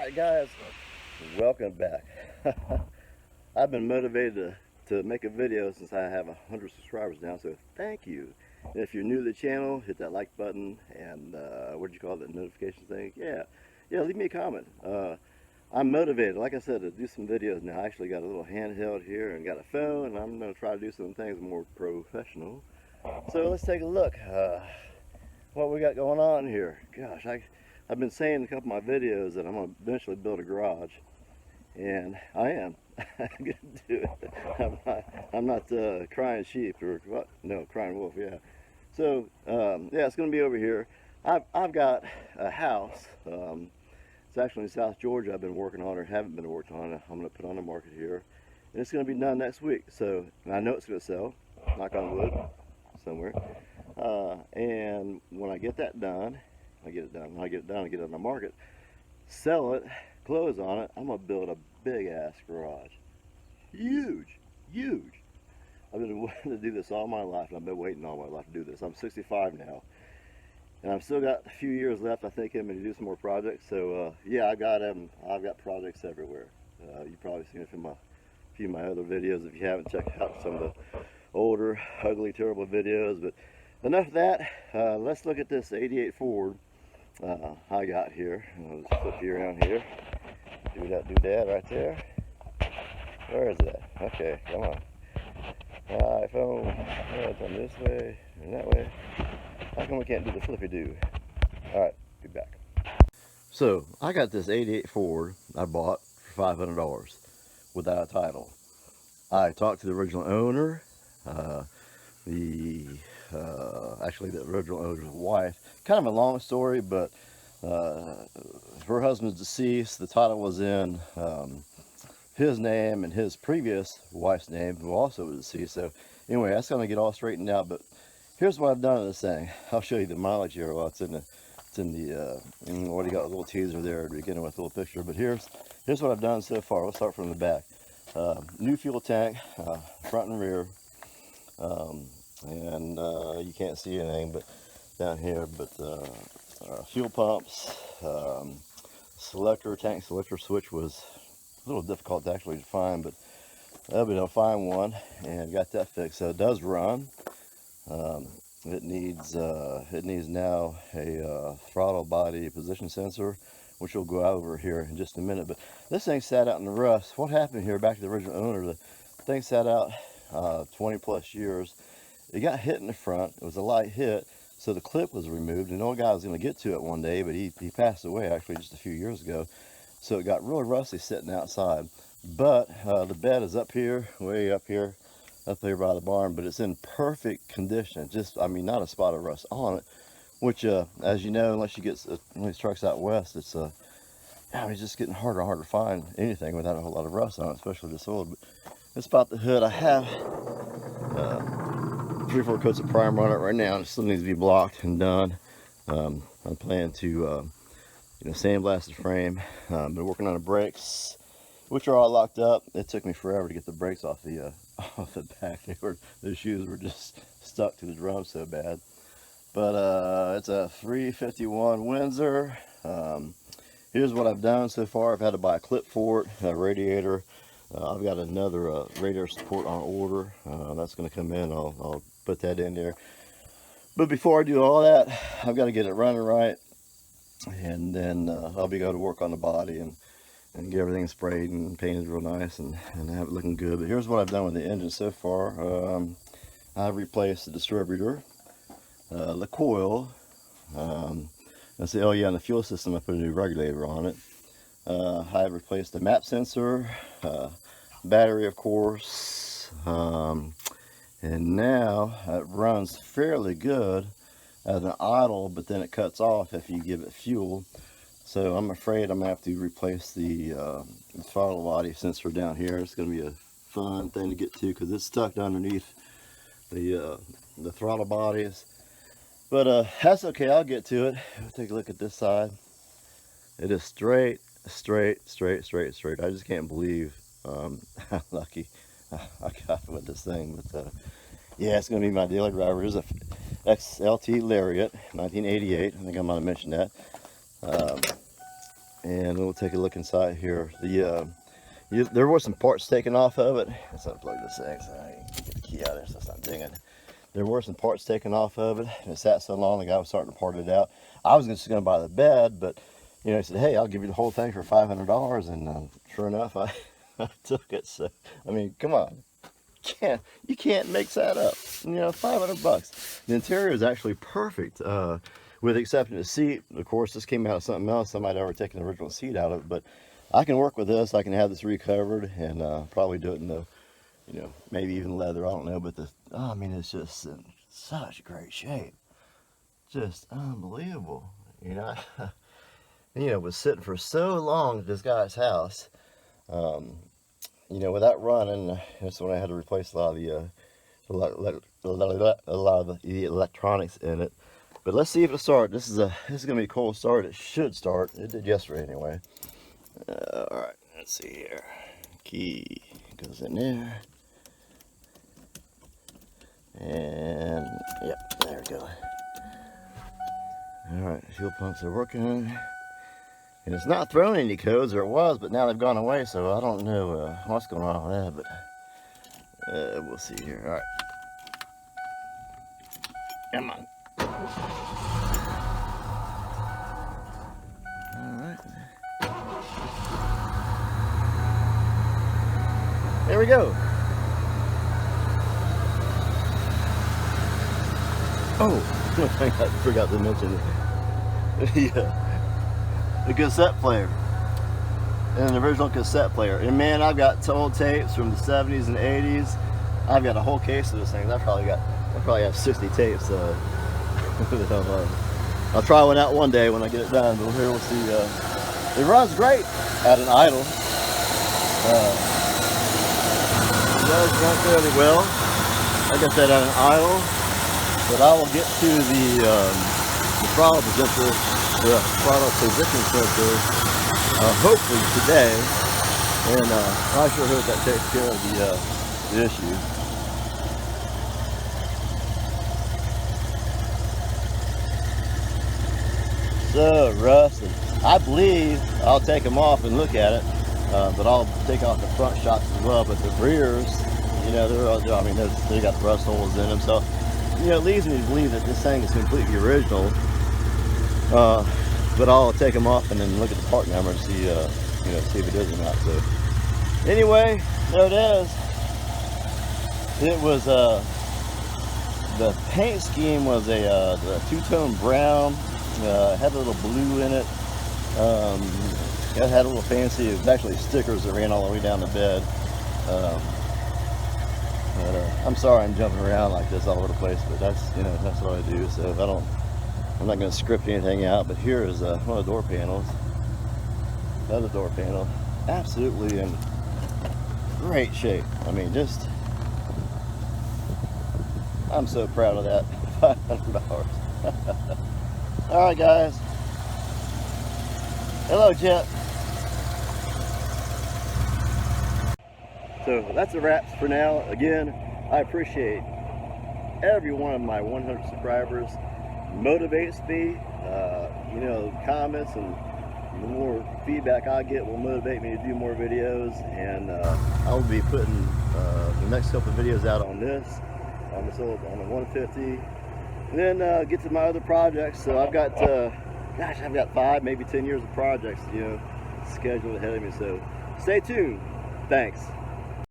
Alright guys, welcome back. I've been motivated to make a video since I have 100 subscribers now, so thank you. And if you're new to the channel, hit that like button and what do you call that notification thing? Yeah, leave me a comment. I'm motivated, like I said, to do some videos now. I actually got a little handheld here and got a phone, and I'm going to try to do some things more professional. So let's take a look. What we got going on here. Gosh, I've been saying in a couple of my videos that I'm going to eventually build a garage, and I am. I'm going to do it. I'm not crying sheep or what? No, crying wolf. Yeah. So yeah, it's going to be over here. I've got a house. It's actually in South Georgia. I've been working on, or haven't been working on it. I'm going to put on the market here, and it's going to be done next week. So I know it's going to sell. Knock on wood, somewhere. And when I get that done, I get it done, I get it on the market, sell it, close on it, I'm going to build a big ass garage. Huge. I've been wanting to do this all my life, and I've been waiting all my life to do this. I'm 65 now, and I've still got a few years left, I think, I'm going to do some more projects. So yeah, I've got projects everywhere. You've probably seen it from a few of my other videos. If you haven't, checked out some of the older, ugly, terrible videos. But enough of that. Let's look at this 88 Ford I got here. I'll just flip you around here. Do that right there. Where is that? Okay, come on. iPhone. Come this way and that way. How come we can't do the flippy do? Alright, be back. So I got this 88 Ford I bought for $500 without a title. I talked to the original owner. Actually the original owner's wife. Kind of a long story, but her husband's deceased. The title was in his name and his previous wife's name, who also was deceased. So anyway, that's going to get all straightened out. But here's what I've done to this thing. I'll show you the mileage here. Well, it's in the already got a little teaser there to begin with, a little picture. But here's what I've done so far. We'll start from the back. New fuel tank, front and rear. And you can't see anything but down here, but fuel pumps, tank selector switch was a little difficult to actually find, but I'll be able to find one and got that fixed. So it does run. It needs now a throttle body position sensor, which we'll go over here in just a minute. But this thing sat out in the rust. What happened here, back to the original owner, the thing sat out 20 plus years. It got hit in the front. It was a light hit, so the clip was removed. And the old guy was going to get to it one day, but he passed away actually just a few years ago. So it got really rusty sitting outside. But the bed is up here, way up here by the barn, but it's in perfect condition. Just, I mean, not a spot of rust on it, which, as you know, unless you get one of these trucks out west, it's it's just getting harder and harder to find anything without a whole lot of rust on it, especially this old. But it's about the hood. I have 3 or 4 coats of primer on it right now. It still needs to be blocked and done. I'm planning to sandblast the frame. Been working on the brakes, which are all locked up. It took me forever to get the brakes off the back. The shoes were just stuck to the drum so bad. But it's a 351 Windsor. Here's what I've done so far. I've had to buy a clip for it, a radiator. I've got another radiator support on order. That's going to come in. I'll put that in there. But before I do all that, I've got to get it running right, and then I'll be going to work on the body and get everything sprayed and painted real nice and have it looking good. But here's what I've done with the engine so far. I've replaced the distributor, the coil. Let's see, oh yeah, and the fuel system, I put a new regulator on it. I've replaced the map sensor, battery, of course, and now it runs fairly good as an idle, but then it cuts off if you give it fuel. So I'm afraid I'm going to have to replace the throttle body sensor down here. It's going to be a fun thing to get to because it's stuck underneath the throttle bodies. But that's okay, I'll get to it. We'll take a look at this side. It is straight. I just can't believe how lucky I got with this thing. But yeah, it's going to be my daily driver. Here's a XLT Lariat, 1988. I think I might have mentioned that. and we'll take a look inside here. There were some parts taken off of it. Let's unplug this thing so I can get the key out of there so it's not dinging. There were some parts taken off of it, and it sat so long the guy was starting to part it out. I was just going to buy the bed, but he said, hey, I'll give you the whole thing for $500, and sure enough, I took it. So I mean, come on, you can't mix that up. $500. The interior is actually perfect, with the exception of the seat. Of course, this came out of something else. Somebody had already taken the original seat out of it, but I can work with this. I can have this recovered and probably do it in the, maybe even leather. I don't know, but I mean, it's just in such great shape, just unbelievable. Was sitting for so long at this guy's house, without running. That's when I had to replace a lot of the electronics in it. But let's see if it'll start. This is gonna be a cold start. It should start. It did yesterday anyway. All right, let's see here. Key goes in there, and yep, there we go. All right, fuel pumps are working. And it's not throwing any codes, or it was, but now they've gone away, so I don't know what's going on with that, but we'll see here. All right. Come on. All right. There we go. Oh, one thing I forgot to mention. Yeah. The cassette player, an original cassette player. And man, I've got old tapes from the 70s and 80s. I've got a whole case of this thing. I probably have 60 tapes. I'll try one out one day when I get it done. But here we'll see. It runs great at an idle. It does run fairly well. Like I said, at an idle. But I will get to the throttle position. The throttle position sensor, hopefully today, and I sure hope that takes care of the issue. So rusted. I believe I'll take them off and look at it, but I'll take off the front shocks as well. But the rears, they got rust holes in them, so it leads me to believe that this thing is completely original. But I'll take them off and then look at the part number and see, see if it is or not. So anyway, there it is. It was the paint scheme was a two-tone brown. Had a little blue in it. It had a little fancy. It was actually stickers that ran all the way down the bed. I'm sorry I'm jumping around like this all over the place, but that's what I do. So I'm not going to script anything out, but here is one of the door panels. Another door panel. Absolutely in great shape. I mean, I'm so proud of that. $500. Alright, guys. Hello, Jet. So that's the wraps for now. Again, I appreciate every one of my 100 subscribers. Motivates me, comments and the more feedback I get will motivate me to do more videos, and I'll be putting the next couple of videos out on the 150, and then get to my other projects. So I've got I've got 5, maybe 10 years of projects scheduled ahead of me, so stay tuned. Thanks.